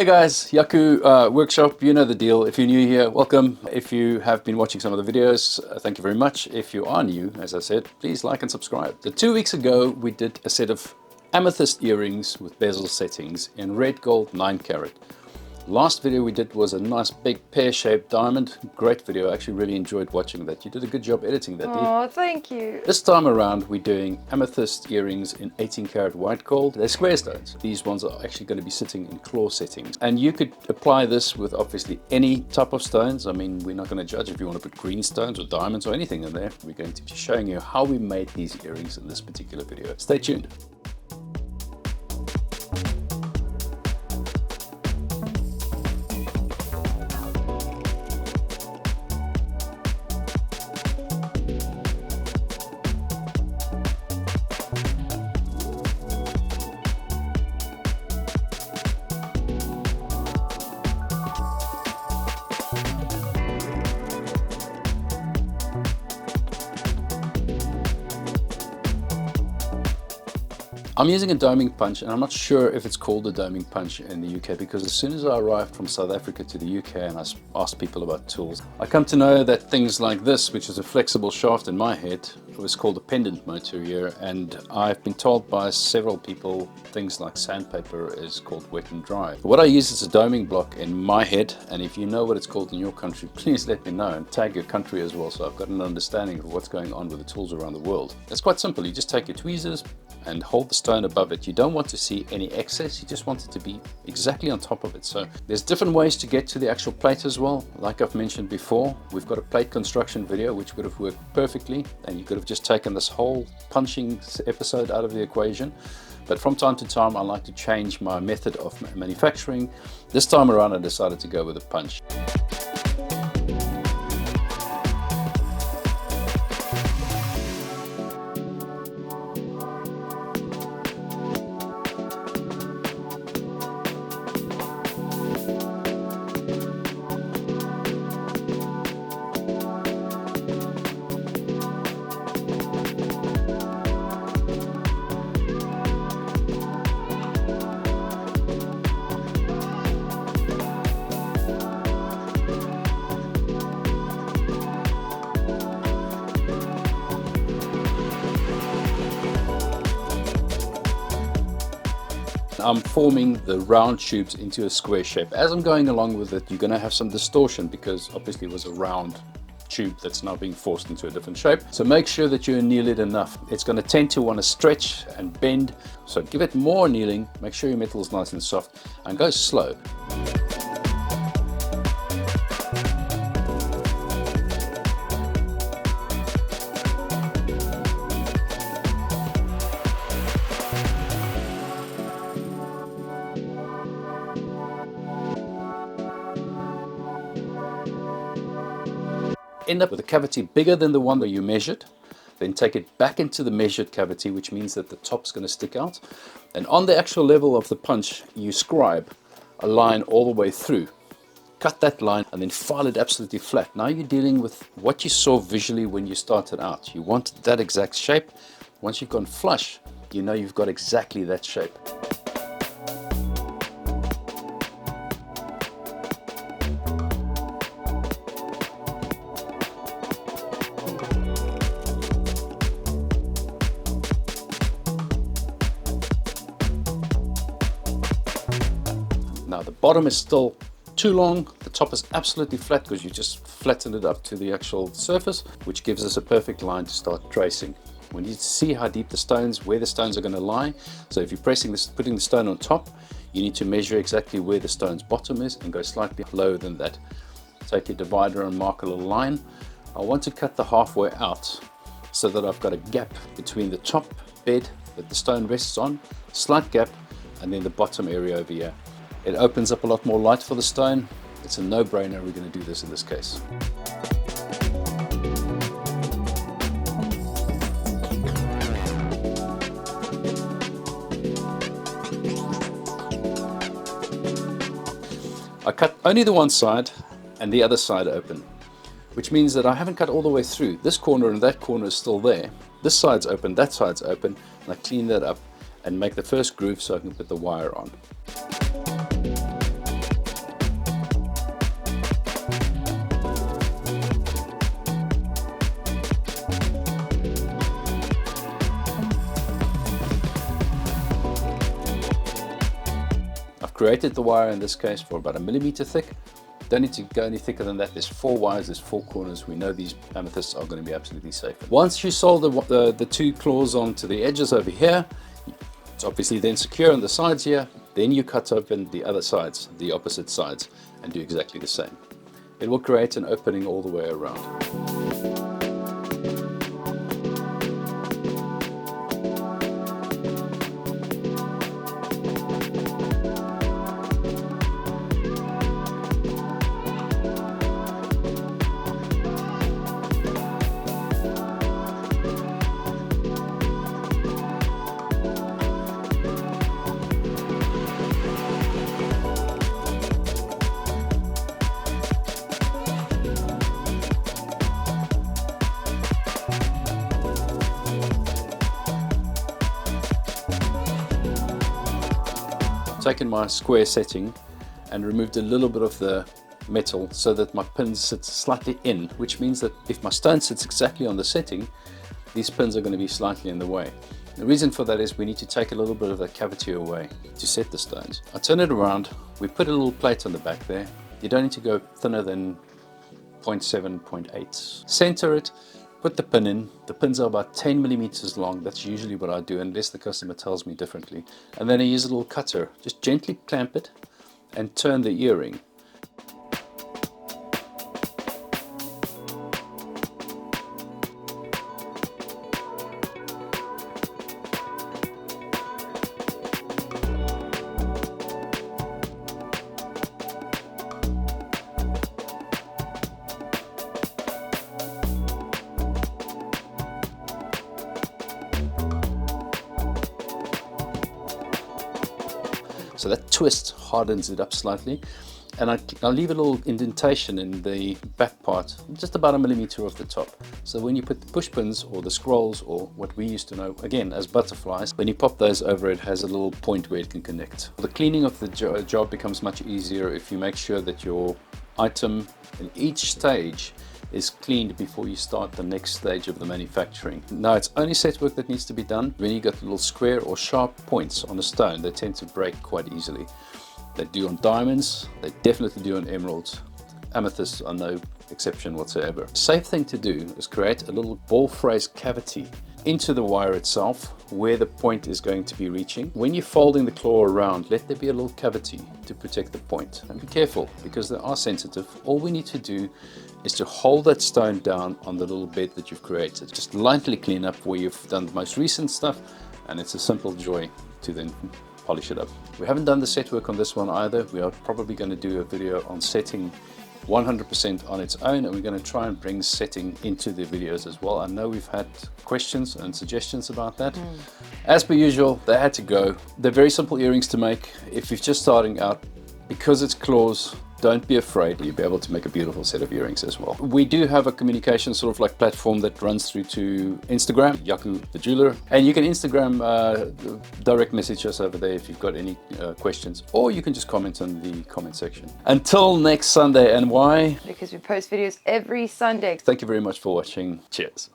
Hey guys, Yaku Workshop, you know the deal. If you're new here, welcome. If you have been watching some of the videos, thank you very much. If you are new, as I said, please like and subscribe. So 2 weeks ago, we did a set of amethyst earrings with bezel settings in red gold 9 carat. Last video we did was a nice big pear-shaped diamond. Great video, I actually really enjoyed watching that. You did a good job editing that. Oh, thank you. This time around we're doing amethyst earrings in 18 karat white gold. They're square stones. These ones are actually going to be sitting in claw settings. And you could apply this with obviously any type of stones. I mean, we're not going to judge if you want to put green stones or diamonds or anything in there. We're going to be showing you how we made these earrings in this particular video. Stay tuned. I'm using a doming punch, and I'm not sure if it's called a doming punch in the UK, because as soon as I arrived from South Africa to the UK and I asked people about tools, I come to know that things like this, which is a flexible shaft in my head, was called a pendant motor here, and I've been told by several people things like sandpaper is called wet and dry. What I use is a doming block in my head, and if you know what it's called in your country, please let me know and tag your country as well, so I've got an understanding of what's going on with the tools around the world. It's quite simple. You just take your tweezers and hold the stone above it. You don't want to see any excess, you just want it to be exactly on top of it. So there's different ways to get to the actual plate as well. Like I've mentioned before, we've got a plate construction video which would have worked perfectly, and you could have just taken this whole punching episode out of the equation. But from time to time I like to change my method of manufacturing. This time around I decided to go with a punch. I'm forming the round tubes into a square shape. As I'm going along with it, you're going to have some distortion because obviously it was a round tube that's now being forced into a different shape. So make sure that you anneal it enough. It's going to tend to want to stretch and bend, so give it more annealing. Make sure your metal is nice and soft, and go slow. End up with a cavity bigger than the one that you measured, then take it back into the measured cavity, which means that the top's going to stick out, and on the actual level of the punch you scribe a line all the way through. Cut that line and then file it absolutely flat. Now you're dealing with what you saw visually when you started out. You want that exact shape. Once you've gone flush, you know you've got exactly that shape. Now the bottom is still too long, the top is absolutely flat because you just flatten it up to the actual surface, which gives us a perfect line to start tracing. We need to see how deep the stones, where the stones are going to lie. So if you're pressing this, putting the stone on top, you need to measure exactly where the stone's bottom is and go slightly lower than that. Take your divider and mark a little line. I want to cut the halfway out so that I've got a gap between the top bed that the stone rests on, slight gap, and then the bottom area over here. It opens up a lot more light for the stone. It's a no-brainer. We're going to do this in this case. I cut only the one side and the other side open, which means that I haven't cut all the way through. This corner and that corner is still there. This side's open, that side's open, and I clean that up and make the first groove so I can put the wire on. created the wire in this case for about 1 millimeter thick. Don't need to go any thicker than that. There's 4 wires, there's 4 corners. We know these amethysts are going to be absolutely safe. Once you solder the 2 claws onto the edges over here, it's obviously then secure on the sides here. Then you cut open the other sides, the opposite sides, and do exactly the same. It will create an opening all the way around. Taken my square setting and removed a little bit of the metal so that my pins sit slightly in, which means that if my stone sits exactly on the setting, these pins are going to be slightly in the way. The reason for that is we need to take a little bit of that cavity away to set the stones. I turn it around, we put a little plate on the back there. You don't need to go thinner than 0.7, 0.8. Center it. Put the pin in. The pins are about 10 millimeters long. That's usually what I do, unless the customer tells me differently. And then I use a little cutter. Just gently clamp it and turn the earring. So that twist hardens it up slightly, and I'll leave a little indentation in the back part, just about 1 millimeter off the top. So when you put the push pins or the scrolls, or what we used to know again as butterflies, when you pop those over, it has a little point where it can connect. The cleaning of the job becomes much easier if you make sure that your item in each stage is cleaned before you start the next stage of the manufacturing. Now, it's only set work that needs to be done. When you got little square or sharp points on a stone, they tend to break quite easily. They do on diamonds, they definitely do on emeralds. Amethysts are no exception whatsoever. Safe thing to do is create a little ball phrase cavity into the wire itself where the point is going to be reaching. When you're folding the claw around, let there be a little cavity to protect the point. And be careful, because they are sensitive. All we need to do is to hold that stone down on the little bed that you've created. Just lightly clean up where you've done the most recent stuff, and it's a simple joy to then polish it up. We haven't done the set work on this one either. We are probably going to do a video on setting 100% on its own, and we're going to try and bring setting into the videos as well. I know we've had questions and suggestions about that. As per usual, they had to go. They're very simple earrings to make. If you're just starting out, because it's claws, don't be afraid. You'll be able to make a beautiful set of earrings as well. We do have a communication sort of like platform that runs through to Instagram, Yaku the Jeweler, and you can Instagram direct message us over there if you've got any questions, or you can just comment on the comment section. Until next Sunday, and why? Because we post videos every Sunday. Thank you very much for watching. Cheers.